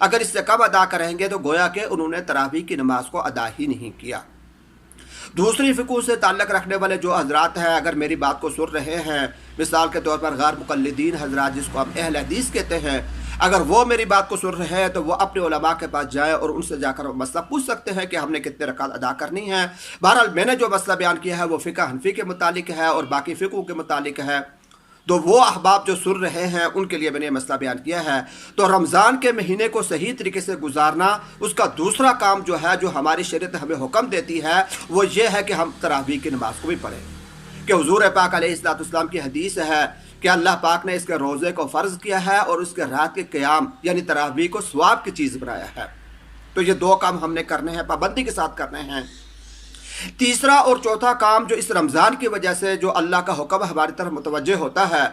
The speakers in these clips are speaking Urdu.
اگر اس سے کم ادا کریں گے تو گویا کہ انہوں نے تراویح کی نماز کو ادا ہی نہیں کیا۔ دوسری فقہ سے تعلق رکھنے والے جو حضرات ہیں اگر میری بات کو سن رہے ہیں، مثال کے طور پر غیر مقلدین حضرات جس کو ہم اہل حدیث کہتے ہیں، اگر وہ میری بات کو سن رہے ہیں تو وہ اپنے علماء کے پاس جائیں اور ان سے جا کر مسئلہ پوچھ سکتے ہیں کہ ہم نے کتنے رکعت ادا کرنی ہے۔ بہرحال میں نے جو مسئلہ بیان کیا ہے وہ فقہ حنفی کے متعلق ہے اور باقی فقہوں کے متعلق ہے، تو وہ احباب جو سن رہے ہیں ان کے لیے میں نے یہ مسئلہ بیان کیا ہے۔ تو رمضان کے مہینے کو صحیح طریقے سے گزارنا، اس کا دوسرا کام جو ہے جو ہماری شریعت ہمیں حکم دیتی ہے وہ یہ ہے کہ ہم تراویح کی نماز کو بھی پڑھیں، کہ حضور پاک علیہ الصلوۃ والسلام کی حدیث ہے کہ اللہ پاک نے اس کے روزے کو فرض کیا ہے اور اس کے رات کے قیام یعنی تراویح کو ثواب کی چیز بنایا ہے۔ تو یہ دو کام ہم نے کرنے ہیں، پابندی کے ساتھ کرنے ہیں۔ تیسرا اور چوتھا کام جو اس رمضان کی وجہ سے جو اللہ کا حکم ہماری طرف متوجہ ہوتا ہے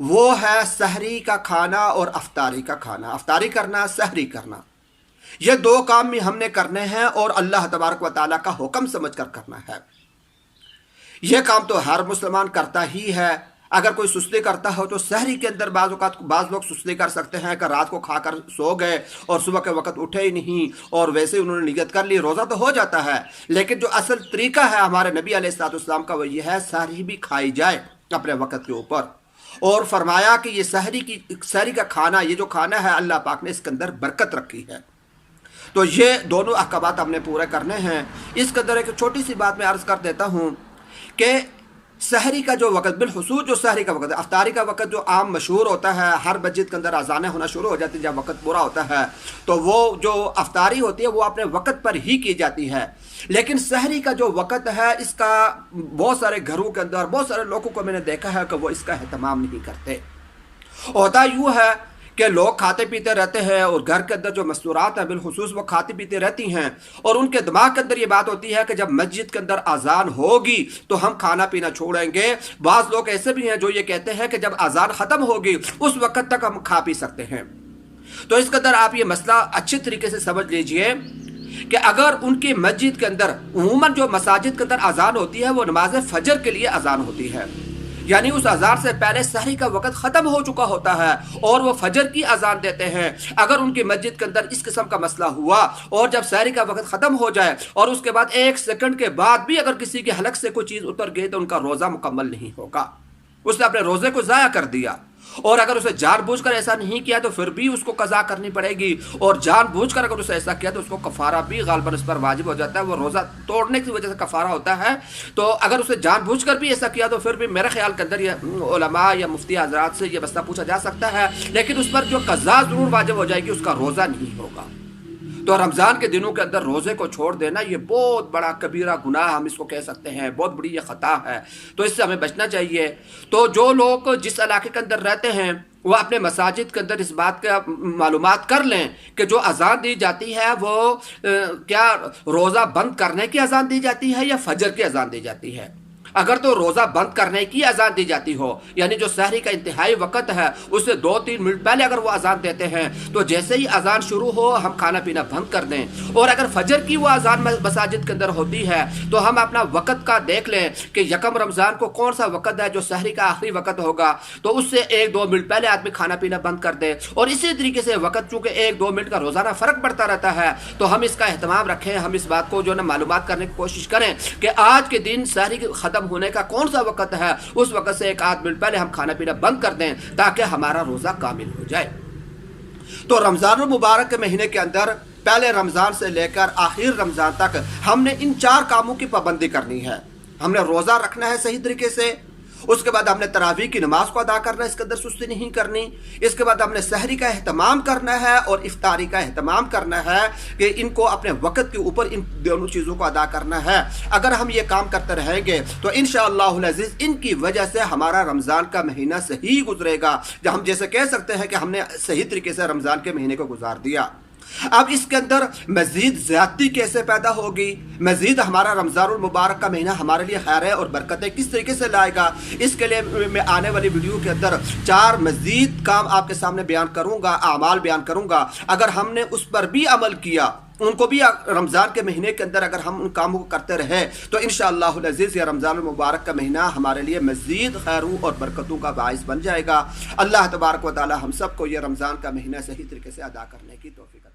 وہ ہے سحری کا کھانا اور افطاری کا کھانا، افطاری کرنا، سحری کرنا۔ یہ دو کام بھی ہم نے کرنے ہیں اور اللہ تبارک و تعالیٰ کا حکم سمجھ کر کرنا ہے۔ یہ کام تو ہر مسلمان کرتا ہی ہے۔ اگر کوئی سستی کرتا ہو تو سحری کے اندر بعض لوگ سستی کر سکتے ہیں کہ رات کو کھا کر سو گئے اور صبح کے وقت اٹھے ہی نہیں اور ویسے انہوں نے نیت کر لی، روزہ تو ہو جاتا ہے، لیکن جو اصل طریقہ ہے ہمارے نبی علیہ الصلوۃ والسلام کا وہ یہ ہے سحری بھی کھائی جائے اپنے وقت کے اوپر، اور فرمایا کہ یہ سحری کا کھانا، یہ جو کھانا ہے اللہ پاک نے اس کے اندر برکت رکھی ہے۔ تو یہ دونوں احکامات ہم نے پورے کرنے ہیں۔ اس کے اندر ایک چھوٹی سی بات میں عرض کر دیتا ہوں کہ سحری کا جو وقت، بالخصوص جو سحری کا وقت ہے، افطاری کا وقت جو عام مشہور ہوتا ہے، ہر مسجد کے اندر اذانیں ہونا شروع ہو جاتی ہیں جب وقت پورا ہوتا ہے، تو وہ جو افطاری ہوتی ہے وہ اپنے وقت پر ہی کی جاتی ہے، لیکن سحری کا جو وقت ہے اس کا بہت سارے گھروں کے اندر بہت سارے لوگوں کو میں نے دیکھا ہے کہ وہ اس کا اہتمام نہیں کرتے۔ ہوتا یوں ہے کہ لوگ کھاتے پیتے رہتے ہیں اور گھر کے اندر جو مستورات ہیں بالخصوص وہ کھاتی پیتے رہتی ہیں، اور ان کے دماغ کے اندر یہ بات ہوتی ہے کہ جب مسجد کے اندر اذان ہوگی تو ہم کھانا پینا چھوڑیں گے۔ بعض لوگ ایسے بھی ہیں جو یہ کہتے ہیں کہ جب اذان ختم ہوگی اس وقت تک ہم کھا پی سکتے ہیں۔ تو اس کے اندر آپ یہ مسئلہ اچھی طریقے سے سمجھ لیجئے کہ اگر ان کی مسجد کے اندر، عموماً جو مساجد کے اندر اذان ہوتی ہے وہ نماز فجر کے لیے اذان ہوتی ہے، یعنی اس اذان سے پہلے سحری کا وقت ختم ہو چکا ہوتا ہے اور وہ فجر کی اذان دیتے ہیں۔ اگر ان کی مسجد کے اندر اس قسم کا مسئلہ ہوا اور جب سحری کا وقت ختم ہو جائے اور اس کے بعد 1 سیکنڈ کے بعد بھی اگر کسی کے حلق سے کوئی چیز اتر گئی تو ان کا روزہ مکمل نہیں ہوگا، اس نے اپنے روزے کو ضائع کر دیا۔ اور اگر اسے جان بوجھ کر ایسا نہیں کیا تو پھر بھی اس کو قضا کرنی پڑے گی، اور جان بوجھ کر اگر اسے ایسا کیا تو اس کو کفارہ بھی غالباً اس پر واجب ہو جاتا ہے، وہ روزہ توڑنے کی وجہ سے کفارہ ہوتا ہے۔ تو اگر اسے جان بوجھ کر بھی ایسا کیا تو پھر بھی میرے خیال کے اندر یہ علماء یا مفتی حضرات سے یہ مسئلہ پوچھا جا سکتا ہے، لیکن اس پر جو قضا ضرور واجب ہو جائے گی، اس کا روزہ نہیں ہوگا۔ تو رمضان کے دنوں کے اندر روزے کو چھوڑ دینا یہ بہت بڑا کبیرہ گناہ ہم اس کو کہہ سکتے ہیں، بہت بڑی یہ خطا ہے، تو اس سے ہمیں بچنا چاہیے۔ تو جو لوگ جس علاقے کے اندر رہتے ہیں وہ اپنے مساجد کے اندر اس بات کا معلومات کر لیں کہ جو اذان دی جاتی ہے وہ کیا روزہ بند کرنے کی اذان دی جاتی ہے یا فجر کی اذان دی جاتی ہے۔ اگر تو روزہ بند کرنے کی اذان دی جاتی ہو، یعنی جو سحری کا انتہائی وقت ہے اس سے 2-3 منٹ پہلے اگر وہ اذان دیتے ہیں تو جیسے ہی اذان شروع ہو ہم کھانا پینا بند کر دیں، اور اگر فجر کی وہ اذان مساجد کے اندر ہوتی ہے تو ہم اپنا وقت کا دیکھ لیں کہ یکم رمضان کو کون سا وقت ہے جو سحری کا آخری وقت ہوگا، تو اس سے 1-2 منٹ پہلے آدمی کھانا پینا بند کر دے، اور اسی طریقے سے وقت چونکہ 1-2 منٹ کا روزانہ فرق پڑتا رہتا ہے تو ہم اس کا اہتمام رکھیں، ہم اس بات کو جو نا معلومات کرنے کی کوشش کریں کہ آج کے دن سحری ختم ہونے کا کون سا وقت ہے، اس وقت سے 1-8 منٹ پہلے ہم کھانا پینا بند کر دیں تاکہ ہمارا روزہ کامل ہو جائے۔ تو رمضان المبارک کے مہینے کے اندر پہلے رمضان سے لے کر آخر رمضان تک ہم نے ان 4 کاموں کی پابندی کرنی ہے۔ ہم نے روزہ رکھنا ہے صحیح طریقے سے، اس کے بعد ہم نے تراویح کی نماز کو ادا کرنا ہے، اس کے اندر سستی نہیں کرنی، اس کے بعد ہم نے سحری کا اہتمام کرنا ہے اور افطاری کا اہتمام کرنا ہے کہ ان کو اپنے وقت کے اوپر ان دونوں چیزوں کو ادا کرنا ہے۔ اگر ہم یہ کام کرتے رہیں گے تو انشاءاللہ العزیز ان کی وجہ سے ہمارا رمضان کا مہینہ صحیح گزرے گا، جب ہم جیسے کہہ سکتے ہیں کہ ہم نے صحیح طریقے سے رمضان کے مہینے کو گزار دیا۔ اب اس کے اندر مزید زیادتی کیسے پیدا ہوگی، مزید ہمارا رمضان المبارک کا مہینہ ہمارے لیے خیر اور برکتیں کس طریقے سے لائے گا، اس کے لیے میں آنے والی ویڈیو کے اندر 4 مزید کام آپ کے سامنے بیان کروں گا، اعمال بیان کروں گا۔ اگر ہم نے اس پر بھی عمل کیا ان کو بھی رمضان کے مہینے کے اندر اگر ہم ان کاموں کو کرتے رہے تو انشاءاللہ العزیز یہ رمضان المبارک کا مہینہ ہمارے لیے مزید خیروں اور برکتوں کا باعث بن جائے گا۔ اللہ تبارک و تعالی ہم سب کو یہ رمضان کا مہینہ صحیح طریقے سے ادا کرنے کی توفیق عطا